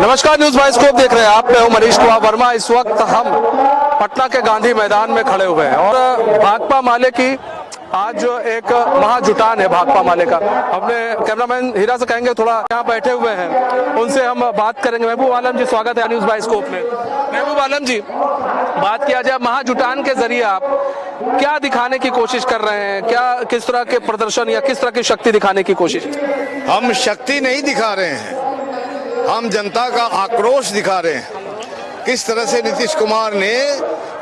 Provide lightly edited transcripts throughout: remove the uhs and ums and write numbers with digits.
नमस्कार, news bioscope देख रहे हैं आप। मैं हूं मनीष कुमार वर्मा। इस वक्त हम पटना के गांधी मैदान में खड़े हुए हैं और भाकपा माले की आज एक महाजुटान है। भाकपा माले का अपने कैमरामैन हीरा से कहेंगे, थोड़ा यहाँ बैठे हुए हैं, उनसे हम बात करेंगे। महबूब आलम जी, स्वागत है न्यूज बाइस्कोप में। महबूब आलम जी, बात किया जाए महाजुटान के जरिए आप क्या दिखाने की कोशिश कर रहे हैं? क्या किस तरह के प्रदर्शन या किस तरह की शक्ति दिखाने की कोशिश? हम शक्ति नहीं दिखा रहे हैं, हम जनता का आक्रोश दिखा रहे हैं। किस तरह से नीतीश कुमार ने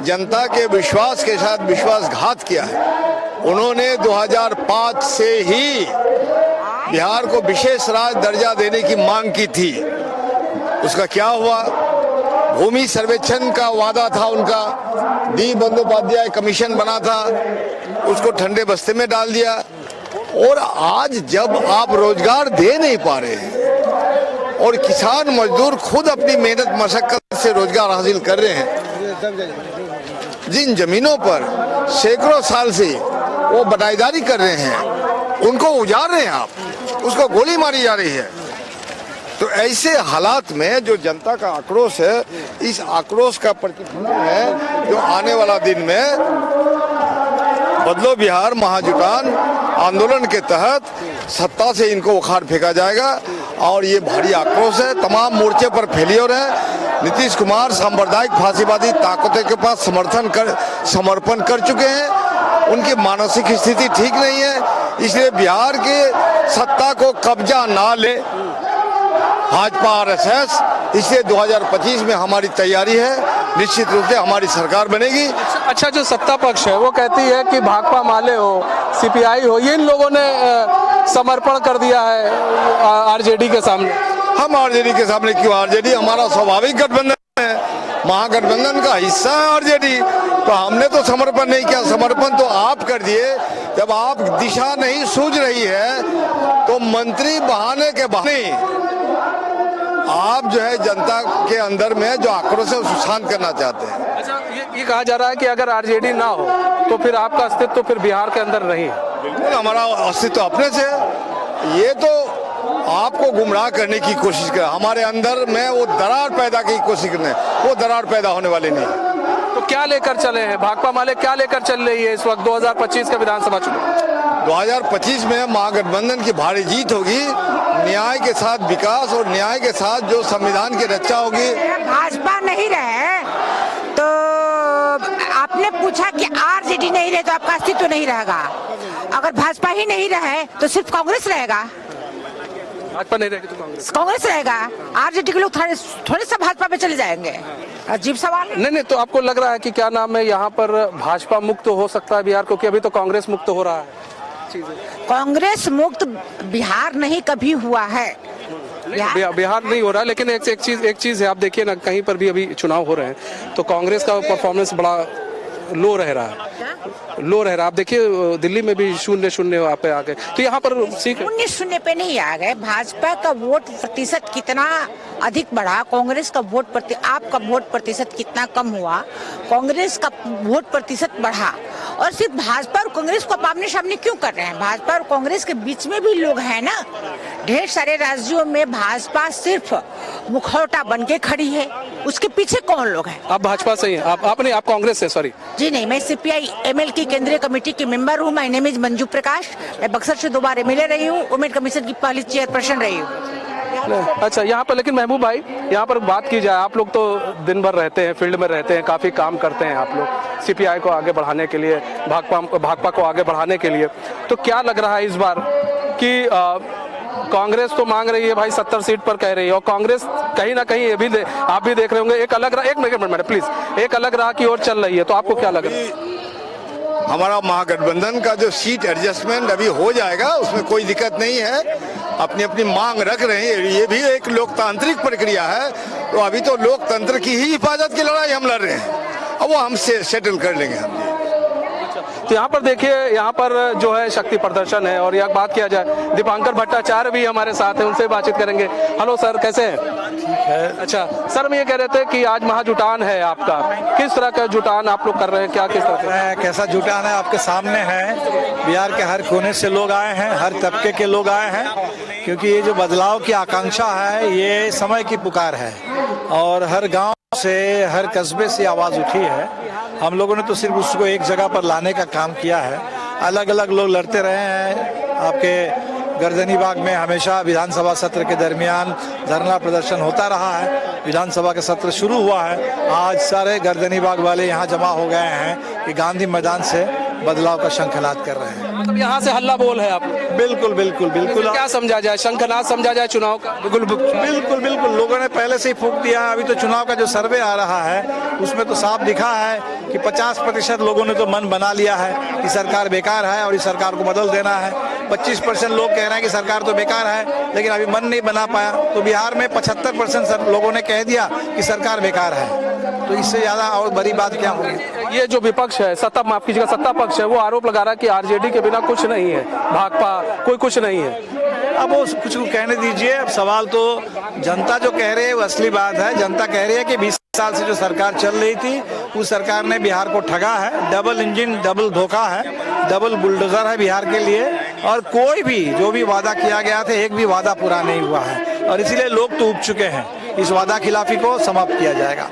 जनता के विश्वास के साथ विश्वासघात किया है। उन्होंने 2005 से ही बिहार को विशेष राज्य दर्जा देने की मांग की थी। उसका क्या हुआ? भूमि सर्वेक्षण का वादा था उनका, डी बंदोपाध्याय कमीशन बना था, उसको ठंडे बस्ते में डाल दिया। और आज जब आप रोजगार दे नहीं पा रहे हैं और किसान मजदूर खुद अपनी मेहनत मशक्कत से रोजगार हासिल कर रहे हैं, जिन जमीनों पर सैकड़ों साल से वो बटाईदारी कर रहे हैं, उनको उजाड़ रहे हैं आप, उसको गोली मारी जा रही है। तो ऐसे हालात में जो जनता का आक्रोश है, इस आक्रोश का प्रतिफलन है जो आने वाला दिन में बदलो बिहार महाजुटान आंदोलन के तहत सत्ता से इनको उखाड़ फेंका जाएगा। और ये भारी आक्रोश है, तमाम मोर्चे पर फेलियर है। नीतीश कुमार सांप्रदायिक फांसीवादी ताकतों के पास समर्पण कर चुके हैं। उनकी मानसिक स्थिति ठीक नहीं है, इसलिए बिहार के सत्ता को कब्जा ना ले भाजपा आरएसएस। इसलिए 2025 में हमारी तैयारी है, निश्चित रूप से हमारी सरकार बनेगी। अच्छा, जो सत्ता पक्ष है वो कहती है कि भाकपा माले हो, सीपीआई हो, ये इन लोगों ने समर्पण कर दिया है आरजेडी के सामने। हम आरजेडी के सामने क्यों? आरजेडी हमारा स्वाभाविक गठबंधन है, महागठबंधन का हिस्सा है आरजेडी। तो हमने तो समर्पण नहीं किया, समर्पण तो आप कर दिए। जब आप दिशा नहीं सूझ रही है तो मंत्री बहाने के बहाने आप जो है जनता के अंदर में जो आक्रोश है उसको शांत करना चाहते हैं। अच्छा, ये कहा जा रहा है कि अगर आरजेडी ना हो तो फिर आपका अस्तित्व तो फिर बिहार के अंदर नहीं। बिल्कुल, हमारा अस्तित्व अपने से है। ये तो आपको गुमराह करने की कोशिश कर, हमारे अंदर में वो दरार पैदा की कोशिश करने, वो दरार पैदा होने वाली नहीं। तो क्या लेकर चले हैं भाकपा माले, क्या लेकर चल रही है इस वक्त 2025 का विधानसभा चुनाव? 2025 में महागठबंधन की भारी जीत होगी। न्याय के साथ विकास और न्याय के साथ जो संविधान की रक्षा होगी। भाजपा नहीं रहे तो आपने पूछा कि आरजेडी नहीं रहे तो आपका अस्तित्व नहीं रहेगा। अगर भाजपा ही नहीं रहे तो सिर्फ कांग्रेस रहेगा। भाजपा नहीं रहेगी तो कांग्रेस रहेगा। आरजेडी के लोग थोड़े सा भाजपा पे चले जाएंगे। अजीब सवाल है। नहीं, तो आपको लग रहा है कि क्या नाम है, यहाँ पर भाजपा मुक्त हो सकता है बिहार, क्योंकि अभी तो कांग्रेस मुक्त हो रहा है। कांग्रेस मुक्त बिहार नहीं कभी हुआ है। बिहार नहीं हो रहा, लेकिन एक चीज है, आप देखिए ना, कहीं पर भी अभी चुनाव हो रहे हैं तो कांग्रेस का परफॉर्मेंस बड़ा लो रह रहा है। आप देखिए दिल्ली में भी 0-0 यहाँ पे आ गए, तो यहाँ पर 0-0 पे नहीं आ गए। भाजपा का वोट प्रतिशत कितना अधिक बढ़ा, कांग्रेस का आपका वोट प्रतिशत कितना कम हुआ, कांग्रेस का वोट प्रतिशत बढ़ा। और सिर्फ भाजपा और कांग्रेस को आमने सामने क्यों कर रहे हैं? भाजपा और कांग्रेस के बीच में भी लोग हैं ना। ढेर सारे राज्यों में भाजपा सिर्फ मुखौटा बन के खड़ी है, उसके पीछे कौन लोग हैं? आप भाजपा से ही, आप कांग्रेस से? सॉरी जी नहीं, मैं सीपीआई एमएल की केंद्रीय कमेटी की मेंबर हूँ। माय नेम इज मंजू प्रकाश। मैं बक्सर से 2 बार एमएलए रही हूँ, वुमेन कमीशन की पहली चेयरपर्सन रही हूँ। अच्छा, यहाँ पर लेकिन महबूब भाई, यहाँ पर बात की जाए, आप लोग तो दिन भर रहते हैं, फील्ड में रहते हैं, काफी काम करते हैं आप लोग सीपीआई को आगे बढ़ाने के लिए, भाकपा को आगे बढ़ाने के लिए। तो क्या लग रहा है इस बार कि कांग्रेस तो मांग रही है भाई 70 सीट पर कह रही है, और कांग्रेस कहीं ना कहीं ये भी आप भी देख रहे होंगे एक मिनट प्लीज, एक अलग राह की ओर चल रही है, तो आपको क्या लग रहा है? हमारा महागठबंधन का जो सीट एडजस्टमेंट अभी हो जाएगा, उसमें कोई दिक्कत नहीं है। अपनी अपनी मांग रख रहे हैं, ये भी एक लोकतांत्रिक प्रक्रिया है। तो अभी तो लोकतंत्र की ही हिफाजत की लड़ाई हम लड़ रहे हैं, अब वो हम सेटल कर लेंगे हम। तो यहाँ पर देखिए, यहाँ पर जो है शक्ति प्रदर्शन है। और यह बात किया जाए, दीपांकर भट्टाचार्य भी हमारे साथ हैं, उनसे बातचीत करेंगे। हेलो सर, कैसे हैं? ठीक है। अच्छा सर, हम ये कह रहे थे कि आज महाजुटान है आपका, किस तरह का जुटान आप लोग कर रहे हैं? क्या किस तरह है, कैसा जुटान है आपके सामने है। बिहार के हर कोने से लोग आए हैं, हर तबके के लोग आए हैं। क्योंकि ये जो बदलाव की आकांक्षा है ये समय की पुकार है और हर गांव से, हर कस्बे से आवाज़ उठी है। हम लोगों ने तो सिर्फ उसको एक जगह पर लाने का काम किया है। अलग अलग लोग लड़ते रहे हैं। आपके गर्दनी बाग में हमेशा विधानसभा सत्र के दरमियान धरना प्रदर्शन होता रहा है। विधानसभा का सत्र शुरू हुआ है, आज सारे गर्दनी बाग वाले यहाँ जमा हो गए हैं कि गांधी मैदान से बदलाव का शंखनाद कर रहे हैं। मतलब यहाँ से हल्ला बोल है आप? बिल्कुल बिल्कुल बिल्कुल। क्या समझा जाए, शंखनाद समझा जाए चुनाव का? बिल्कुल बिल्कुल बिल्कुल, लोगों ने पहले से ही फूंक दिया है। अभी तो चुनाव का जो सर्वे आ रहा है उसमें तो साफ दिखा है कि 50% लोगों ने तो मन बना लिया है कि सरकार बेकार है और इस सरकार को बदल देना है। 25% लोग कह रहे हैं कि सरकार तो बेकार है, लेकिन अभी मन नहीं बना पाया। तो बिहार में 75% लोगों ने कह दिया कि सरकार बेकार है। तो इससे ज्यादा और बड़ी बात क्या होगी? ये जो विपक्ष है, माफ कीजिएगा, सत्ता पक्ष है, वो आरोप लगा रहा है कि आरजेडी के बिना कुछ नहीं है, भाकपा कोई कुछ नहीं है। अब वो कुछ कहने दीजिए। अब सवाल तो जनता जो कह रही है वो असली बात है। जनता कह रही है कि 20 साल से जो सरकार चल रही थी उस सरकार ने बिहार को ठगा है। डबल इंजन, डबल धोखा है, डबल बुलडोजर है बिहार के लिए। और कोई भी जो भी वादा किया गया था, एक भी वादा पूरा नहीं हुआ है और इसीलिए लोग तो उब चुके हैं। इस वादा खिलाफी को समाप्त किया जाएगा।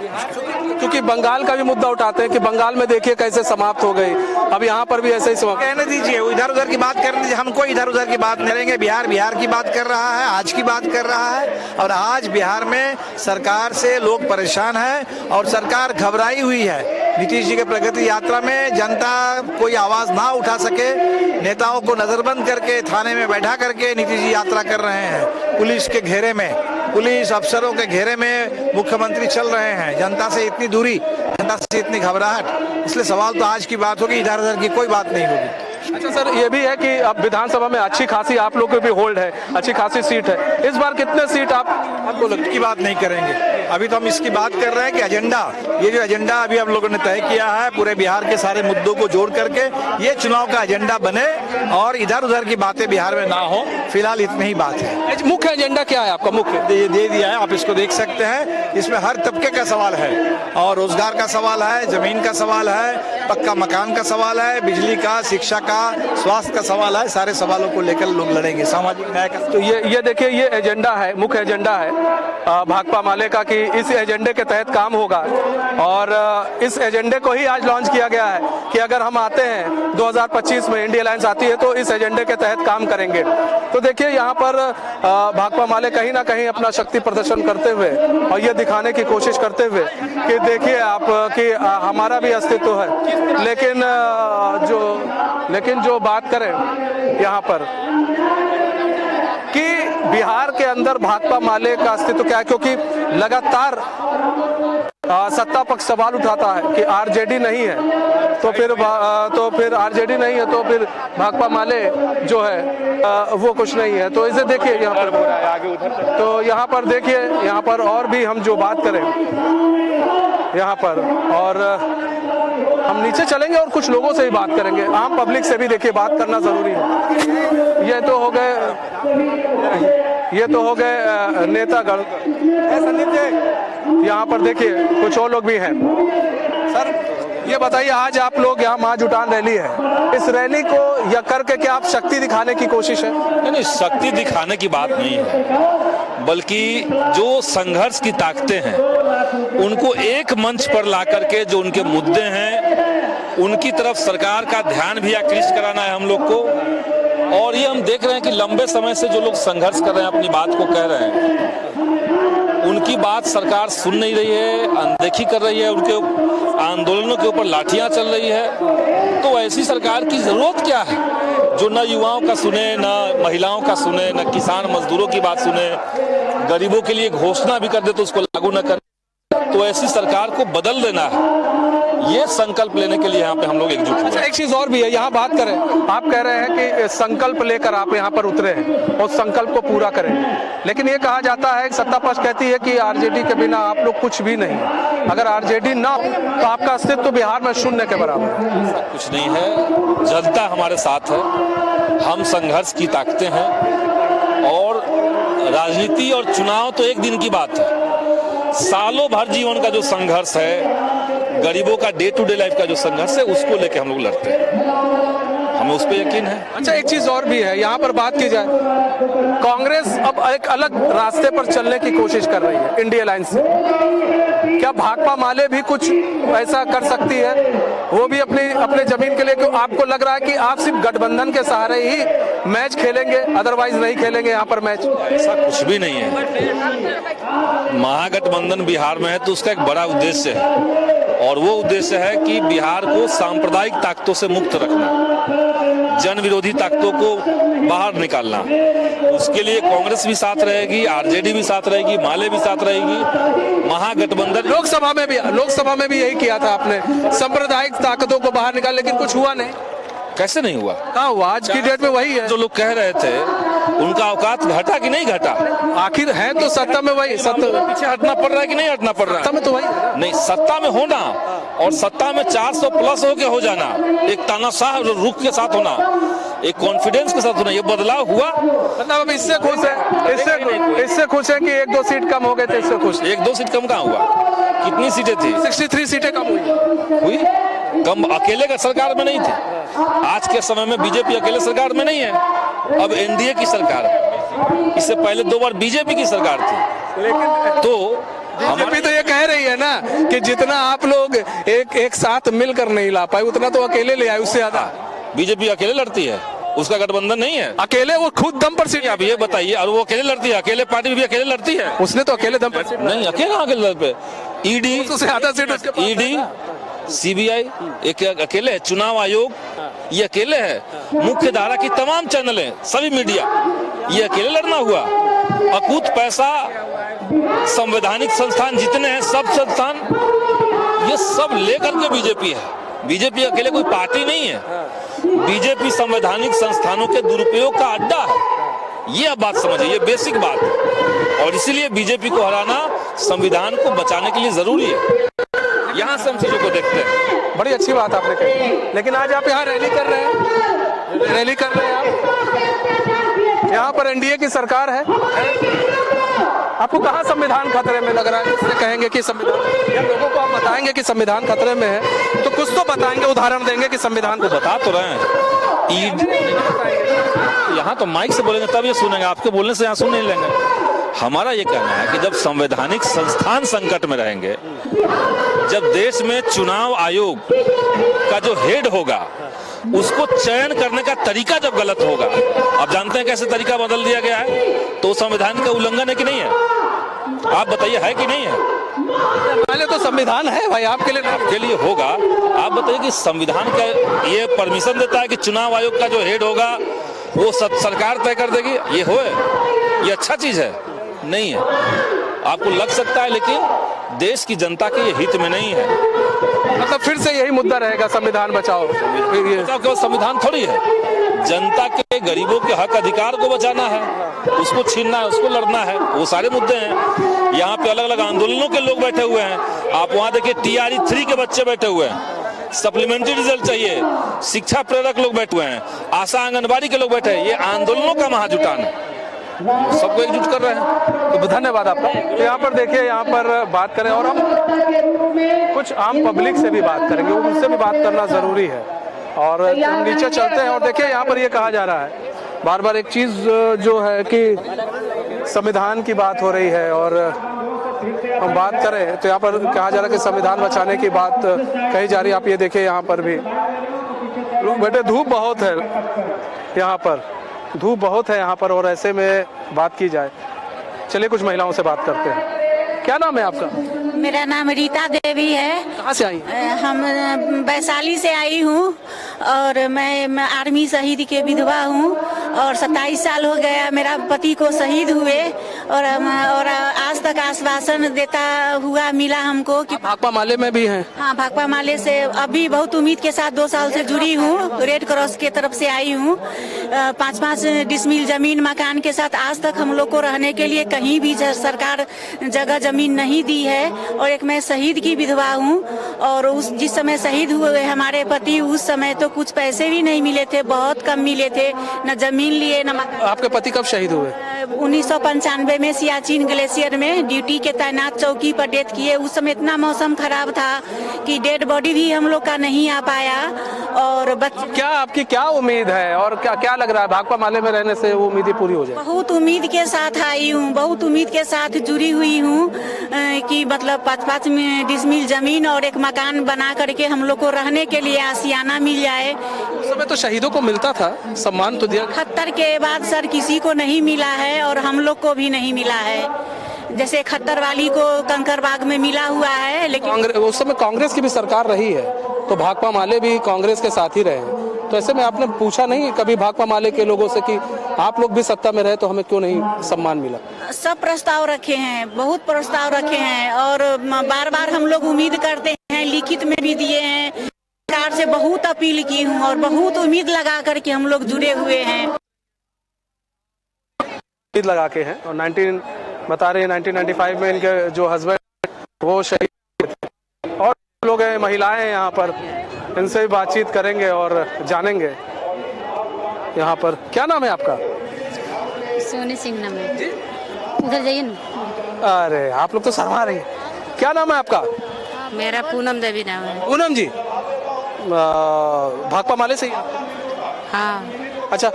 क्योंकि बंगाल का भी मुद्दा उठाते हैं कि बंगाल में देखिए कैसे समाप्त हो गई, अब यहाँ पर भी ऐसे ही समाप्त। कहने दीजिए, इधर उधर की बात करने दीजिए। हमको इधर उधर की बात करेंगे। बिहार बिहार की बात कर रहा है, आज की बात कर रहा है। और आज बिहार में सरकार से लोग परेशान हैं और सरकार घबराई हुई है। नीतीश जी के प्रगति यात्रा में जनता कोई आवाज ना उठा सके, नेताओं को नजरबंद करके थाने में बैठा करके नीतीश जी यात्रा कर रहे हैं। पुलिस के घेरे में, पुलिस अफसरों के घेरे में मुख्यमंत्री चल रहे हैं। जनता से इतनी दूरी, जनता से इतनी घबराहट। इसलिए सवाल तो आज की बात होगी, इधर उधर की कोई बात नहीं होगी। अच्छा सर, ये भी है कि अब विधानसभा में अच्छी खासी आप लोग को भी होल्ड है, अच्छी खासी सीट है। इस बार कितने सीट आपको लगता है? की बात नहीं करेंगे। अभी तो हम इसकी बात कर रहे हैं कि एजेंडा, ये जो एजेंडा अभी हम लोगों ने तय किया है पूरे बिहार के सारे मुद्दों को जोड़ करके, ये चुनाव का एजेंडा बने और इधर उधर की बातें बिहार में ना हो। फिलहाल इतनी ही बात है। मुख्य एजेंडा क्या है आपका? मुख्य दे दिया है, आप इसको देख सकते हैं। इसमें हर तबके का सवाल है और रोजगार का सवाल है, जमीन का सवाल है, पक्का मकान का सवाल है, बिजली का, शिक्षा का, स्वास्थ्य का सवाल है। सारे सवालों को लेकर लोग लड़ेंगे। सामाजिक न्याय का तो ये देखिए, ये एजेंडा है, मुख्य एजेंडा है भाकपा माले का कि इस एजेंडे के तहत काम होगा। और इस एजेंडे को ही आज लॉन्च किया गया है कि अगर हम आते हैं 2025 में, इंडिया अलायंस आती है, तो इस एजेंडे के तहत काम करेंगे। तो देखिए यहाँ पर भाकपा माले कहीं ना कहीं अपना शक्ति प्रदर्शन करते हुए और ये दिखाने की कोशिश करते हुए कि देखिए आप कि हमारा भी अस्तित्व है। लेकिन जो बात करें यहाँ पर कि बिहार के अंदर भाकपा माले का अस्तित्व क्या है, क्योंकि लगातार सत्ता पक्ष सवाल उठाता है कि आरजेडी नहीं है, तो फिर आरजेडी नहीं है तो फिर भाकपा माले जो है वो कुछ नहीं है। तो इसे देखिए यहाँ पर, तो यहाँ पर देखिए, यहाँ पर और भी हम जो बात करें यहाँ पर, और हम नीचे चलेंगे और कुछ लोगों से ही बात करेंगे, आम पब्लिक से भी देखिए बात करना जरूरी है। ये तो हो गए नेतागण। यहाँ पर देखिए कुछ और लोग भी हैं। सर ये बताइए, आज आप लोग यहाँ माँ जुटान रैली है, इस रैली को यह करके क्या आप शक्ति दिखाने की कोशिश है? नहीं, शक्ति दिखाने की बात नहीं है, बल्कि जो संघर्ष की ताकतें हैं उनको एक मंच पर ला करके जो उनके मुद्दे हैं उनकी तरफ सरकार का ध्यान भी आकृष्ट कराना है हम लोग को। और ये हम देख रहे हैं कि लंबे समय से जो लोग संघर्ष कर रहे हैं, अपनी बात को कह रहे हैं, उनकी बात सरकार सुन नहीं रही है, अनदेखी कर रही है, उनके आंदोलनों के ऊपर लाठियां चल रही है। तो ऐसी सरकार की जरूरत क्या है जो न युवाओं का सुने, न महिलाओं का सुने, न किसान मजदूरों की बात सुने, गरीबों के लिए घोषणा भी कर दे तो उसको लागू न करे। तो ऐसी सरकार को बदल देना है, ये संकल्प लेने के लिए यहाँ पे हम लोग एकजुट हुए। अच्छा, एक चीज और भी है, यहाँ बात करें, आप कह रहे हैं कि संकल्प लेकर आप यहाँ पर उतरे हैं और संकल्प को पूरा करें, लेकिन ये कहा जाता है, सत्ता पक्ष कहती है कि आरजेडी के बिना आप लोग कुछ भी नहीं। अगर आरजेडी ना हो तो आपका अस्तित्व बिहार में शून्य के बराबर है। कुछ नहीं है, जनता हमारे साथ है, हम संघर्ष की ताकतें हैं। और राजनीति और चुनाव तो एक दिन की बात है, सालों भर जीवन का जो संघर्ष है, गरीबों का डे टू डे लाइफ का जो संघर्ष है, उसको लेके हम लोग लड़ते हैं। हमें उस पर यकीन है। अच्छा, एक चीज और भी है, यहाँ पर बात की जाए, कांग्रेस अब एक अलग रास्ते पर चलने की कोशिश कर रही है इंडिया अलायंस से। क्या भाकपा माले भी कुछ ऐसा कर सकती है, वो भी अपने जमीन के लिए? क्यों आपको लग रहा है कि आप सिर्फ गठबंधन के सहारे ही मैच खेलेंगे, अदरवाइज नहीं खेलेंगे यहाँ पर मैच? ऐसा कुछ भी नहीं है। महागठबंधन बिहार में है तो उसका एक बड़ा उद्देश्य है, और वो उद्देश्य है कि बिहार को सांप्रदायिक ताकतों से मुक्त रखना, जन विरोधी ताकतों को बाहर निकालना। उसके लिए कांग्रेस भी साथ रहेगी, आरजेडी भी साथ रहेगी, माले भी साथ रहेगी। महागठबंधन लोकसभा में भी यही किया था आपने, सांप्रदायिक ताकतों को बाहर निकाल, लेकिन कुछ हुआ नहीं। कैसे नहीं हुआ? कहाँ हुआ? आज की डेट में वही है जो लोग कह रहे थे, उनका औकात घटा कि नहीं घटा? आखिर है तो सत्ता में वही, पीछे हटना पड़ रहा है कि नहीं हटना पड़ रहा है? सत्ता में तो वही नहीं, सत्ता में होना और सत्ता में 400 प्लस होके हो जाना, एक तानाशाह रुख के साथ होना, एक कॉन्फिडेंस के साथ होना, ये बदलाव हुआ। मतलब अब इससे खुश है, इससे खुश है कि 1-2 सीट कम हो गए थे, इससे खुश? 1-2 सीट कम कहाँ हुआ? कितनी सीटें थी? 63 सीटें कम हुई। कम अकेले का सरकार में नहीं थे। आज के समय में बीजेपी अकेले सरकार में नहीं है, अब एनडीए की सरकार है। इससे पहले 2 बार बीजेपी की सरकार थी। लेकिन तो बीजेपी तो ये कह रही है ना कि जितना आप लोग एक साथ मिलकर नहीं ला पाए, उतना तो अकेले ले आए, उससे ज्यादा। बीजेपी अकेले लड़ती है, उसका गठबंधन नहीं है। अकेले वो खुद दम पर सीट, आप ये बताइए, और वो अकेले लड़ती है? अकेले पार्टी भी अकेले लड़ती है? उसने तो अकेले दम पर सीट नहीं, अकेले अकेले लड़ पे ईडी उससे ज्यादा सीट उसके पास है। ईडी सीबीआई एक अकेले है, चुनाव आयोग ये अकेले है, मुख्य धारा की तमाम चैनलें, सभी मीडिया, ये अकेले लड़ना हुआ। अकूत पैसा, संवैधानिक संस्थान जितने हैं, सब संस्थान, ये सब लेकर के बीजेपी है। बीजेपी अकेले कोई पार्टी नहीं है, बीजेपी संवैधानिक संस्थानों के दुरुपयोग का अड्डा है। ये अब बात समझिए, ये बेसिक बात है, और इसीलिए बीजेपी को हराना संविधान को बचाने के लिए जरूरी है। यहाँ से हम चीजों को देखते हैं। बड़ी अच्छी बात आपने कही। लेकिन आज आप यहाँ रैली कर रहे हैं, आप यहाँ पर एनडीए की सरकार है, आपको कहाँ संविधान खतरे में लग रहा है? इससे कहेंगे कि संविधान, या लोगों को आप बताएंगे कि संविधान खतरे में है, तो कुछ तो बताएंगे, उदाहरण देंगे कि संविधान को बता तो रहे हैं। यहाँ तो माइक से बोलेंगे तब ये सुनेंगे, आपके बोलने से यहाँ सुन नहीं लेंगे। हमारा ये कहना है कि जब संवैधानिक संस्थान संकट में रहेंगे, जब देश में चुनाव आयोग का जो हेड होगा उसको चयन करने का तरीका जब गलत होगा, आप जानते हैं कैसे तरीका बदल दिया गया है, तो संविधान का उल्लंघन है कि नहीं है? आप बताइए, है कि नहीं है? पहले तो संविधान है भाई, आपके लिए होगा। आप बताइए कि संविधान का ये परमिशन देता है कि चुनाव आयोग का जो हेड होगा वो सरकार तय कर देगी? ये ये अच्छा चीज है? नहीं है। आपको लग सकता है, लेकिन देश की जनता के ये हित में नहीं है। मतलब फिर से यही मुद्दा रहेगा, संविधान बचाओ। बचाओ केवल संविधान थोड़ी है, जनता के, गरीबों के हक अधिकार को बचाना है, उसको छीनना है, उसको लड़ना है, वो सारे मुद्दे हैं। यहाँ पे अलग अलग आंदोलनों के लोग बैठे हुए हैं। आप वहाँ देखिए TRE 3 के बच्चे बैठे हुए हैं, सप्लीमेंट्री रिजल्ट चाहिए, शिक्षा प्रेरक लोग बैठे हुए हैं, आशा आंगनबाड़ी के लोग बैठे हैं। ये आंदोलनों का महाजुटान है, सबको एकजुट कर रहे हैं। तो धन्यवाद आपका। तो यहाँ पर देखिए, यहाँ पर बात करें, और हम कुछ आम पब्लिक से भी बात करेंगे, उनसे भी बात करना जरूरी है। और हम नीचे चलते हैं और देखिए यहाँ पर ये कहा जा रहा है बार बार एक चीज जो है कि संविधान की बात हो रही है, और हम बात करें तो यहाँ पर कहा जा रहा है कि संविधान बचाने की बात कही जा रही है। आप ये देखिए, यहाँ पर भी लोग बैठे, धूप बहुत है यहाँ पर, धूप बहुत है यहाँ पर, और ऐसे में बात की जाए, चलिए कुछ महिलाओं से बात करते हैं। क्या नाम है आपका? मेरा नाम रीता देवी है। कहाँ से आई? हम वैशाली से आई हूँ, और मैं आर्मी शहीद के विधवा हूँ, और 27 साल हो गया मेरा पति को शहीद हुए, और आज तक आश्वासन देता हुआ मिला हमको कि भाकपा माले में भी हैं। हाँ, भाकपा माले से अभी बहुत उम्मीद के साथ 2 साल से जुड़ी हूँ। रेड क्रॉस के तरफ से आई हूँ। 5-5 डिसमिल जमीन मकान के साथ आज तक हम लोग को रहने के लिए कहीं भी सरकार जगह जमीन नहीं दी है। और एक मैं शहीद की विधवा हूँ, और जिस समय शहीद हुए हमारे पति, उस समय तो कुछ पैसे भी नहीं मिले थे, बहुत कम मिले थे, न जमीन लिए न मकान। आपके पति कब शहीद हुए? 1995 में सियाचिन ग्लेशियर में ड्यूटी के तैनात चौकी पर डेथ किए। उस समय इतना मौसम खराब था कि डेड बॉडी भी हम लोग का नहीं आ पाया, और बच्चे। क्या आपकी क्या उम्मीद है और क्या क्या लग रहा है भाकपा माले में रहने से वो उम्मीदें पूरी हो जाए? बहुत उम्मीद के साथ आई हूँ, बहुत उम्मीद के साथ जुड़ी हुई हूँ कि मतलब 5-5 डिसमिल जमीन और एक मकान बना करके हम लोग को रहने के लिए आशियाना मिल जाए। उस समय तो शहीदों को मिलता था, सम्मान तो दिया। 71 के बाद सर किसी को नहीं मिला है और हम लोग को भी नहीं मिला है। जैसे 71 वाली को कंकरबाग में मिला हुआ है, लेकिन उस समय कांग्रेस की भी सरकार रही है तो भाकपा माले भी कांग्रेस के साथ ही रहे हैं। तो ऐसे में आपने पूछा नहीं कभी भाकपा माले के लोगों से कि आप लोग भी सत्ता में रहे तो हमें क्यों नहीं सम्मान मिला? सब प्रस्ताव रखे हैं, बहुत प्रस्ताव रखे हैं और बार बार हम लोग उम्मीद करते हैं, लिखित में भी दिए हैं। सरकार से बहुत अपील की हूँ और बहुत उम्मीद लगा करके हम लोग जुड़े हुए हैं। उम्मीद लगा के हैं और 1995 में इनके जो हस्बैंड वो शहीद थे और लोग हैं, महिलाएं हैं यहाँ पर, इनसे भी बातचीत करेंगे और जानेंगे यहाँ पर। क्या नाम है आपका? सोनी सिंह नाम है जी। उधर जाइए ना। अरे आप लोग तो शर्मा रही हैं। क्या नाम है आपका? मेरा पूनम देवी नाम है। पूनम जी भाकपा माले से ही? हाँ। अच्छा,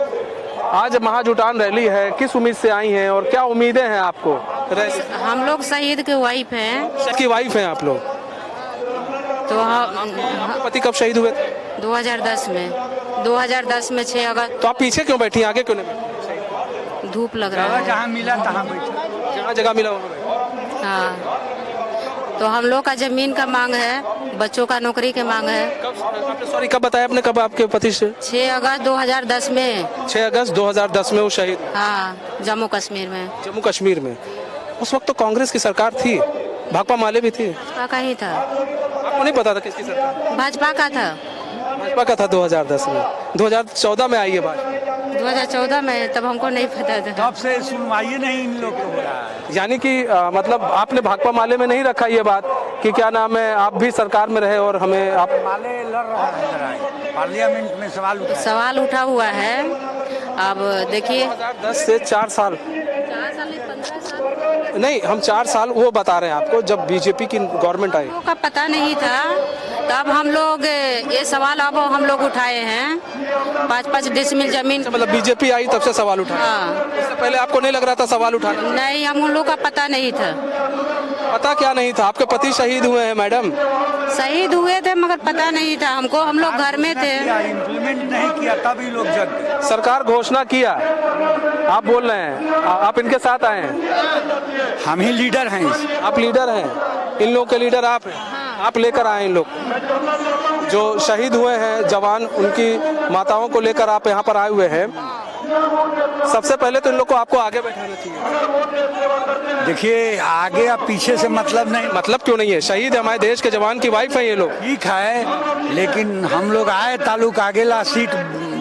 आज महाजुटान रैली है, किस उम्मीद से आई हैं और क्या उम्मीदें हैं आपको? हम लोग शहीद के वाइफ हैं। की वाइफ हैं आप लोग? तो आपके पति कब शहीद हुए थे? 2010 में 6 अगस्त। तो आप पीछे क्यों बैठी, आगे क्यों नहीं बैठी? धूप लग रहा है। जहाँ मिला तहाँ बैठा, जहाँ जगह मिला वहाँ। हाँ, तो हम लोग का जमीन का मांग है, बच्चों का नौकरी के मांग है। सॉरी, कब बताया आपने, कब आपके पति से? 6 अगस्त 2010 में। 6 अगस्त 2010 में वो शहीद? हाँ, जम्मू कश्मीर में। जम्मू कश्मीर में। उस वक्त तो कांग्रेस की सरकार थी, भाकपा माले भी थी। भाजपा का ही था। आपको नहीं पता था किसकी सरकार? भाजपा का था। भाजपा का था 2010 में। 2014 में आई है बात। 2014 में, तब हमको नहीं पता था। तब से सुनवाई नहीं इन लोग को हो रहा है। यानी कि मतलब आपने भाकपा माले में नहीं रखा ये बात कि क्या नाम है, आप भी सरकार में रहे और हमें आप माले लड़ रहा है, पार्लियामेंट में सवाल उठा हुआ है। अब देखिए 2010 से 4 साल 4 साल 15 साल नहीं, हम 4 साल वो बता रहे हैं आपको जब बीजेपी की गवर्नमेंट आई। का पता नहीं था, तब हम लोग ये सवाल अब हम लोग उठाए हैं। 5-5 डिसमिल जमीन। मतलब बीजेपी आई तब से सवाल उठा? हाँ। इससे पहले आपको नहीं लग रहा था सवाल उठाना? नहीं, हम लोग का पता नहीं था। पता क्या नहीं था? आपके पति शहीद हुए हैं मैडम। शहीद हुए थे मगर पता नहीं था हमको, हम लोग घर में थे। इम्प्लीमेंट नहीं किया तभी लोग जग गए। सरकार घोषणा किया, आप बोल रहे हैं आप इनके साथ आए हैं? हम ही लीडर हैं। आप लीडर हैं, इन लोगों के लीडर आप हैं। आप लेकर आए इन लोग जो शहीद हुए हैं जवान, उनकी माताओं को लेकर आप यहाँ पर आए हुए हैं। सबसे पहले तो इन लोग को आपको आगे बैठाना चाहिए। देखिए, आगे या पीछे से मतलब नहीं। मतलब क्यों नहीं है? शहीद है, हमारे देश के जवान की वाइफ है ये लोग। ठीक है, लेकिन हम लोग आए तालुक आगेला सीट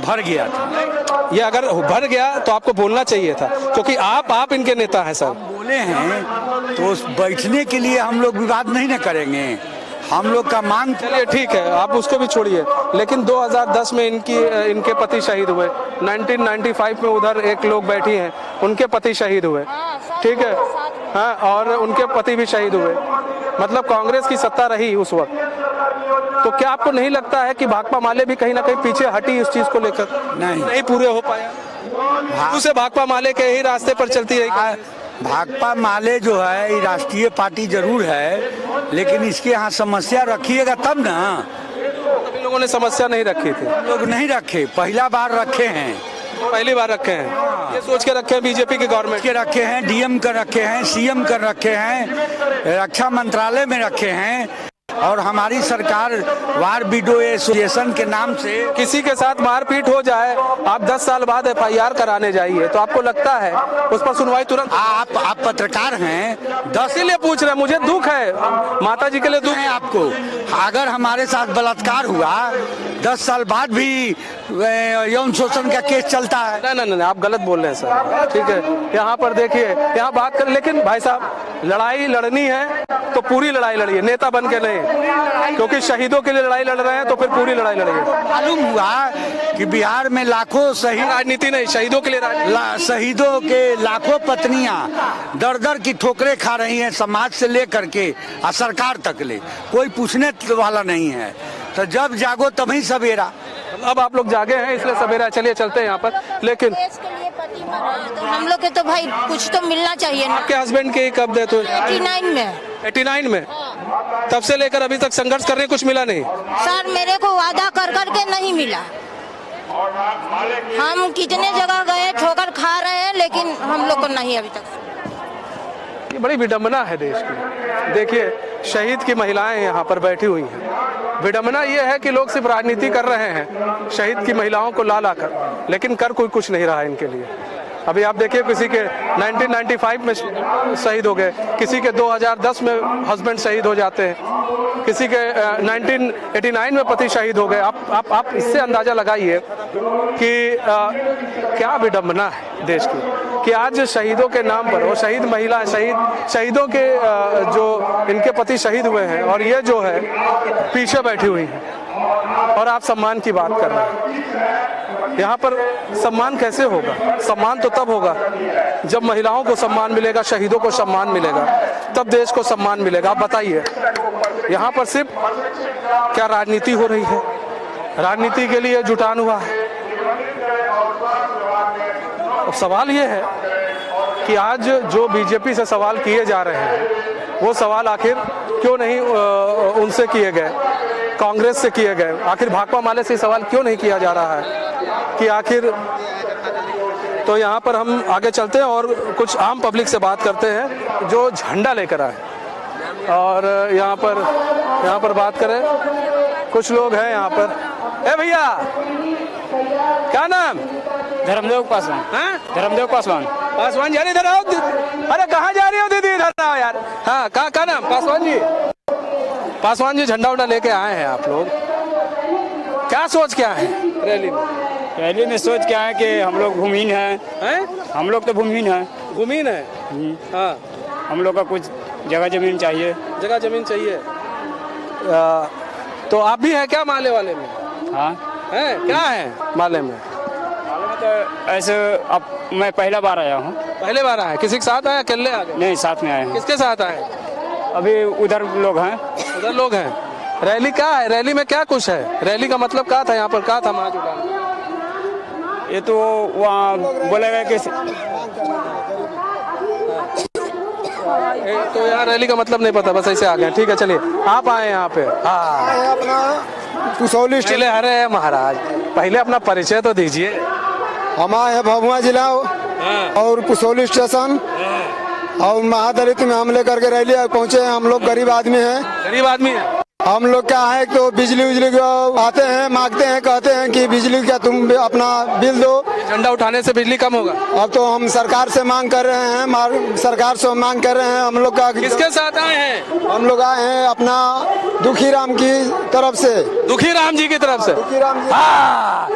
भर गया था। ये अगर भर गया तो आपको बोलना चाहिए था, क्योंकि आप इनके नेता हैं सर। बोले हैं तो बैठने के लिए हम लोग विवाद नहीं न करेंगे। हम लोग का मांग। चलिए ठीक है, आप उसको भी छोड़िए, लेकिन 2010 में इनके पति शहीद हुए। 1995 में उधर एक लोग बैठी हैं, उनके पति शहीद हुए, ठीक है, हाँ, और उनके पति भी शहीद हुए। मतलब कांग्रेस की सत्ता रही उस वक्त। तो क्या आपको नहीं लगता है कि भाकपा माले भी कहीं ना कहीं पीछे हटी इस चीज को लेकर? नहीं पूरे हो पाया। उसे भाकपा माले के ही रास्ते पर चलती रही। भाकपा माले जो है ये राष्ट्रीय पार्टी जरूर है, लेकिन इसके यहाँ समस्या रखिएगा तब ना। इन लोगों ने समस्या नहीं रखी थी। लोग नहीं रखे, पहला बार रखे हैं। पहली बार रखे हैं, ये सोच के रखे हैं बीजेपी की गवर्नमेंट के रखे हैं, डीएम कर रखे हैं, सीएम कर रखे हैं, रक्षा मंत्रालय में रखे हैं। और हमारी सरकार वार विडो एसोसिएशन के नाम से किसी के साथ मारपीट हो जाए, आप 10 साल बाद FIR कराने जाइए, तो आपको लगता है उस पर सुनवाई तुरंत? आप पत्रकार हैं, 10 इसीलिए पूछ रहे हैं, मुझे दुख है, माता जी के लिए दुख है आपको। अगर हमारे साथ बलात्कार हुआ 10 साल बाद भी यौन शोषण का केस चलता है। नहीं, आप गलत बोल रहे हैं सर, ठीक है। यहाँ पर देखिए, यहाँ बात कर, लेकिन भाई साहब लड़ाई लड़नी है तो पूरी लड़ाई लड़िए, नेता बन के नहीं, क्योंकि शहीदों के लिए लड़ाई लड़ रहे हैं तो फिर पूरी लड़ाई लड़िए। मालूम हुआ कि बिहार में लाखों शहीद, राजनीति नहीं, शहीदों के लिए शहीदों के लाखों पत्नियां दर दर की ठोकरें खा रही हैं, समाज से लेकर के सरकार तक ले, कोई पूछने वाला नहीं है। तो जब जागो तभी सवेरा। अब आप लोग जागे हैं इसलिए सवेरा, चलिए चलते हैं यहाँ पर। लेकिन देश के लिए पति मरा है तो हम लोग के तो भाई कुछ तो मिलना चाहिए ना। आपके हस्बैंड की कब डेथ हुई? 89 में। 89 में? तब से लेकर अभी तक संघर्ष करने कुछ मिला नहीं? सर मेरे को वादा कर कर के नहीं मिला। हम कितने जगह गए, ठोकर खा रहे हैं, लेकिन हम लोग को नहीं अभी तक। ये बड़ी विडंबना है देश की। देखिए शहीद की महिलाएं यहाँ पर बैठी हुई हैं। विडंबना ये है कि लोग सिर्फ राजनीति कर रहे हैं शहीद की महिलाओं को ला कर, लेकिन कर कोई कुछ नहीं रहा इनके लिए। अभी आप देखिए किसी के 1995 में शहीद हो गए, किसी के 2010 में हस्बैंड शहीद हो जाते हैं, किसी के 1989 में पति शहीद हो गए। आप इससे अंदाजा लगाइए कि क्या विडंबना है देश की कि आज शहीदों के नाम पर, वो शहीद महिला शहीदों के जो इनके पति शहीद हुए हैं और ये जो है पीछे बैठी हुई हैं और आप सम्मान की बात कर रहे हैं। यहाँ पर सम्मान कैसे होगा? सम्मान तो तब होगा जब महिलाओं को सम्मान मिलेगा, शहीदों को सम्मान मिलेगा, तब देश को सम्मान मिलेगा। आप बताइए यहाँ पर सिर्फ क्या राजनीति हो रही है? राजनीति के लिए जुटान हुआ है। अब सवाल ये है कि आज जो बीजेपी से सवाल किए जा रहे हैं वो सवाल आखिर क्यों नहीं उनसे किए गए, कांग्रेस से किए गए? आखिर भाकपा माले से सवाल क्यों नहीं किया जा रहा है कि आखिर? तो यहाँ पर हम आगे चलते हैं और कुछ आम पब्लिक से बात करते हैं जो झंडा लेकर आए और यहाँ पर बात करें। कुछ लोग हैं यहाँ पर। ए भैया क्या नाम? धर्मदेव पासवान। धर्मदेव पासवान। पासवान जी इधर आओ। अरे कहाँ जा रही हो दीदी? इधर आओ यार। हाँ क्या नाम? पासवान जी। पासवान जी झंडा उंडा लेके आए हैं आप लोग, क्या सोच क्या है रैली में? रैली में सोच क्या है कि हम लोग भूमिहीन हैं। हम लोग तो भूमिहीन हैं। भूमिहीन है? हाँ। हम लोग का कुछ जगह जमीन चाहिए। जगह जमीन चाहिए। तो आप भी हैं क्या माले वाले में? हाँ हैं। क्या है माले में? तो ऐसे अब मैं पहला बार आया हूँ। पहले बार आया? किसी के साथ आया? अकेले आ गए? नहीं, साथ में आए हैं। किसके साथ आए? अभी उधर लोग हैं। उधर लोग हैं। रैली क्या है? रैली में क्या कुछ है? रैली का मतलब क्या था? यहाँ पर क्या था? वहाँ जुटा ये तो वहाँ बोलेगा कि तो यहाँ रैली का मतलब नहीं पता, बस ऐसे आ गए। ठीक है चलिए आप आए यहाँ पे। हाँ अपना कुसौली पहले अरे महाराज पहले अपना परिचय तो दीजिए। हम आए हैं भभुआ जिला और कुसौली स्टेशन और महादलित में हम लेकर के रैली पहुँचे हैं। हम लोग गरीब आदमी हैं। गरीब आदमी है हम लोग क्या है तो बिजली को आते हैं, मांगते हैं, कहते हैं कि बिजली का तुम अपना बिल दो। झंडा उठाने से बिजली कम होगा? अब तो हम सरकार से मांग कर रहे हैं, सरकार से मांग कर रहे हैं। हम लोग का किसके साथ आए हैं? हम लोग आए हैं अपना दुखी राम की तरफ से। दुखी राम जी की तरफ से? दुखी राम जी।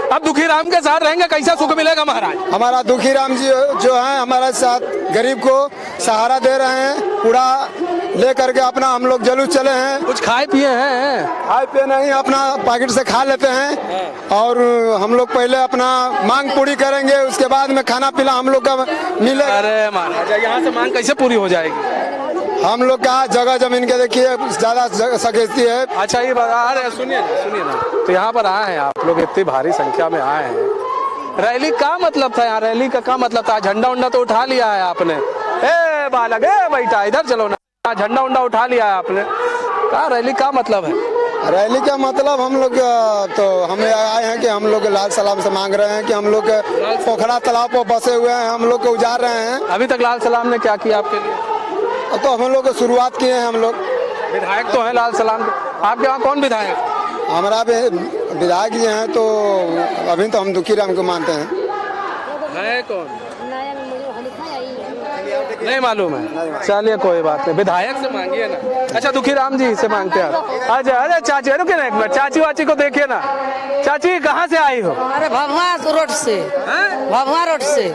अब दुखी राम के साथ रहेंगे कैसा सुख मिलेगा महाराज? हमारा दुखी राम जी जो है हमारे साथ गरीब को सहारा दे रहे हैं। पूरा ले करके अपना हम लोग जलूस चले हैं। कुछ खाए पिए हैं? खाए पिए नहीं, अपना पैकेट से खा लेते हैं और हम लोग पहले अपना मांग पूरी करेंगे, उसके बाद में खाना पीना हम लोग का मिलेगा। अरे महाराज यहाँ से मांग कैसे पूरी हो जाएगी? हम लोग का जगह जमीन के देखिए ज्यादा सकेती है। अच्छा ये बता रहे सुनिए ना, तो यहाँ पर आए हैं आप लोग, इतनी भारी संख्या में आए हैं। रैली का मतलब था? यहाँ रैली का क्या मतलब था? झंडा उंडा तो उठा लिया है आपने। ए बालक ए बेटा इधर चलो ना, झंडा उंडा उठा लिया है आपने। क्या रैली का मतलब है? रैली का मतलब हम लोग तो हमें आए हैं कि हम लोग लाल सलाम से मांग रहे हैं कि हम लोग पोखरा तालाब पर बसे हुए हैं, हम लोग को उजाड़ रहे हैं। अभी तक लाल सलाम ने क्या किया आपके लिए? तो हम लोग शुरुआत किए हैं। हम लोग विधायक तो हैं लाल सलाम के। आपके यहाँ कौन विधायक? हमारा विधायक जी हैं तो अभी तो हम दुखी राम को मानते हैं। है कौन? नहीं मालूम है। चलिए कोई बात नहीं, विधायक से मांगिए ना। अच्छा दुखी राम जी से मांगते हैं। अच्छा अरे चाची रुके ना एक मिनट, चाची वाची को देखिए ना। चाची कहाँ से आई हो? अरे भभुआ रोड से। भभुआ रोड से।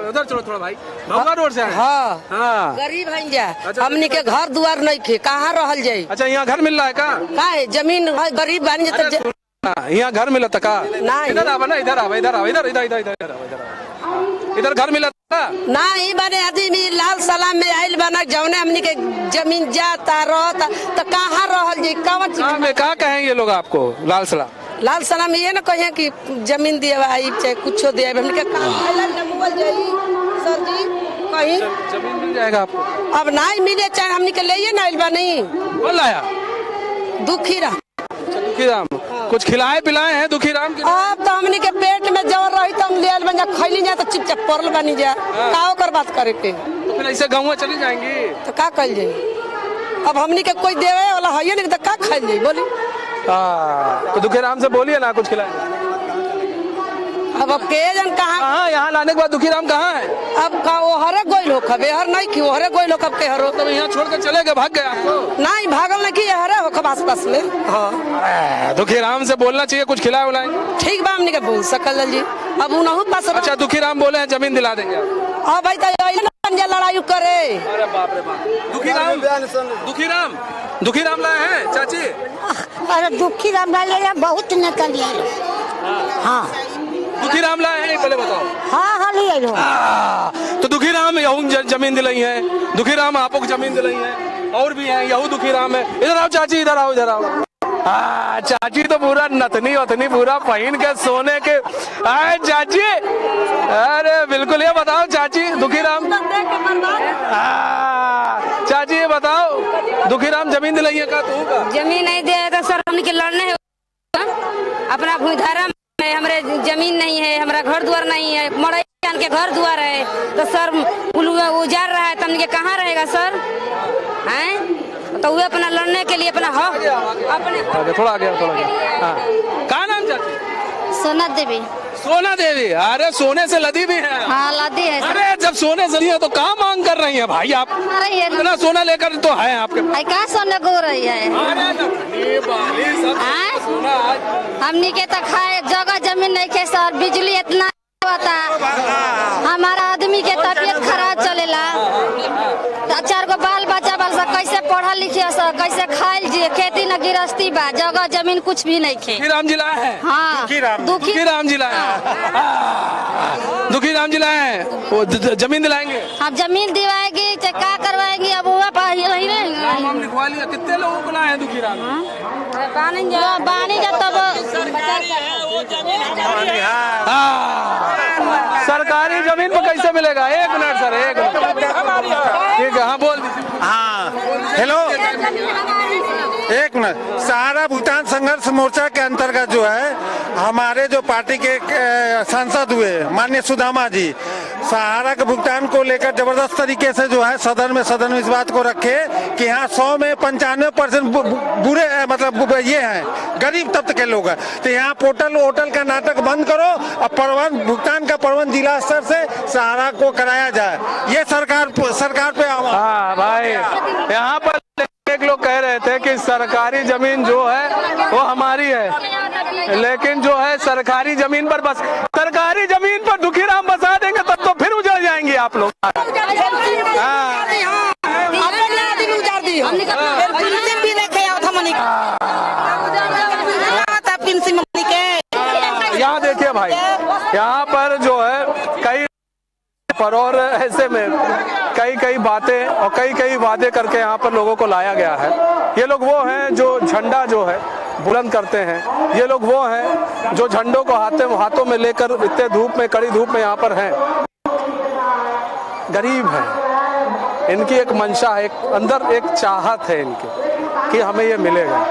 उधर चलो थोड़ा भाई। भभुआ रोड से? हाँ हाँ। गरीब हैं जा। हमनी के घर दुआर नहीं थे, कहाँ रहल जाये? अच्छा यहाँ घर मिल रहा है का है? जमीन गरीब बन जाते। यहाँ घर मिला था का? इधर आवा ना, इधर आवा, इधर आवा, इधर इधर इधर इधर इधर घर मिला था ना? ही बने आदमी लाल सलाम में आयल बना जौने हमनी के जमीन जाता रहता तो कहाँ रहल जाये? कहाँ कहेंगे लोग आपको लाल सलाम? लाल सलाम ये ना कहे कि जमीन दिए चाहे कुछ दिए हमने सर जी कहीं जमीन मिल जाएगा आपको? अब नहीं मिले चाहे हमने के लिए ना इल्बा नहीं। कौन लाया? दुखीराम। दुखीराम कुछ खिलाए पिलाए हैं दुखीराम के? अब तो हमने के पेट में जवर रही तो हम ले बन जा खैली जा तो चुपचाप पड़ल बनी जा का कर बात करे के। तो फिर ऐसे गाँव चली जाएंगी तो का कल जाए? अब हमने के कोई देवे वाला है नहीं तो का खाई जाए बोली? तो दुखीराम से बोलिए ना कुछ खिलाए। अब के जन कहाँ यहाँ लाने के बाद दुखीराम कहाँ है? अब का वो हरे गोइल हो खबे हर नहीं की हरे गोइल हो कब के हरो तो यहाँ छोड़ कर चले गए भाग गया? नहीं भागल नहीं की हरे हो खब आसपास में। हाँ दुखीराम से बोलना चाहिए कुछ खिलाए उलाए। ठीक बा हमने के बोल सकल जी अब उनहु पास। अच्छा दुखीराम बोले हैं जमीन दिला देंगे? हाँ भाई तो लड़ाई करे। अरे बाप रे बाप। दुखीराम दुखीराम लाए हैं चाची? अरे दुखीराम लाए बहुत निकल हाँ दुखीराम लाए हैं पहले बताओ। हाँ लिए तो दुखीराम यहू जमीन दिलाई है, दुखीराम आपको जमीन दिलाई है, और भी है यहू दुखीराम है। इधर आओ चाची इधर आओ इधर आओ। चाची तो पूरा नतनी वतनी पूरा पहन के सोने के आए चाची। अरे बिल्कुल ये बताओ चाची दुखीराम चाची ये बताओ दुखीराम जमीन दिलाई है का? तू जमीन नहीं दिया तो सर हमने लड़ने है अपना भूधारा में। हमारे जमीन नहीं है, हमारा घर द्वार नहीं है, मड़ई के घर द्वार है तो सर उजाड़ रहा है तो हमने कहाँ रहेगा सर? हैं तो वो अपना लड़ने के लिए अपना हक अपने थोड़ा आगे थोड़ा आगे। हाँ कहाँ नाम चाची? सोना देवी। सोना देवी। अरे सोने से लदी भी है? हाँ लदी है। अरे जब सोने से है तो कहाँ मांग कर रही है भाई आप? इतना सोना लेकर तो है आपके पास? कहाँ सोने को रही है? हमनी के तो खाए जगह जमीन नहीं खे सर, बिजली इतना होता, हमारा आदमी के तबीयत खराब चलेला, 4 गो बाल बच्चा बाल सब कैसे पढ़ा लिखे सब कैसे खाइल जी, खेती न गिरस्ती बा, जगह जमीन कुछ भी नहीं खे। दुखीराम जिला है? हाँ दुखीराम जिला है। दुखीराम जिला है वो जमीन दिलाएंगे? आप जमीन दिवाएगी चाहे क्या करवाएंगी? अब वो नाम लिखवा लिया। कितने लोगों को लाए हैं दुखीराम? बानी जा तब सरकारी जमीन पर कैसे मिलेगा? 1 मिनट सर 1 मिनट ठीक है। हाँ बोल। हाँ हेलो 1 मिनट। सहारा भुगतान संघर्ष मोर्चा के अंतर्गत जो है हमारे जो पार्टी के सांसद हुए माननीय सुदामा जी, सहारा के भुगतान को लेकर जबरदस्त तरीके से जो है सदन में इस बात को रखे कि यहाँ 100 में 95% बुरे मतलब ये हैं गरीब तबके के लोग हैं। तो यहाँ पोर्टल वोटल का नाटक बंद करो और प्रबंध भुगतान का प्रबंध जिला स्तर से सहारा को कराया जाए। ये सरकार पे। हाँ भाई यहाँ पर एक लोग कह रहे थे कि सरकारी जमीन जो है वो हमारी है, लेकिन जो है सरकारी जमीन पर बस सरकारी जमीन पर दुखीराम बसा देंगे तब तो फिर उजड़ जाएंगे आप लोग। यहाँ देखिए भाई यहाँ पर जो है कई पर और ऐसे में कई बातें और कई वादे करके यहाँ पर लोगों को लाया गया है। ये लोग वो हैं जो झंडा जो है बुलंद करते हैं, ये लोग वो हैं जो झंडों को हाथों में लेकर इतने धूप में कड़ी धूप में यहाँ पर हैं। गरीब हैं, इनकी एक मंशा है, एक अंदर एक चाहत है इनकी कि हमें ये मिलेगा,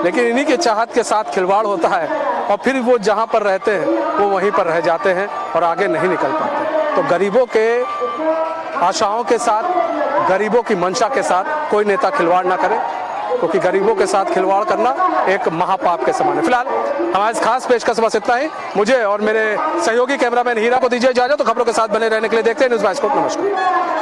लेकिन इन्हीं के चाहत के साथ खिलवाड़ होता है और फिर वो जहाँ पर रहते हैं वो वहीं पर रह जाते हैं और आगे नहीं निकल पाते। तो गरीबों के आशाओं के साथ, गरीबों की मंशा के साथ कोई नेता खिलवाड़ ना करे, क्योंकि गरीबों के साथ खिलवाड़ करना एक महापाप के समान है। फिलहाल हमारे इस खास पेशकश बस इतना ही। मुझे और मेरे सहयोगी कैमरामैन हीरा को दीजिए इजाजत। तो खबरों के साथ बने रहने के लिए देखते हैं न्यूज़ बाइस्कोप। नमस्कार।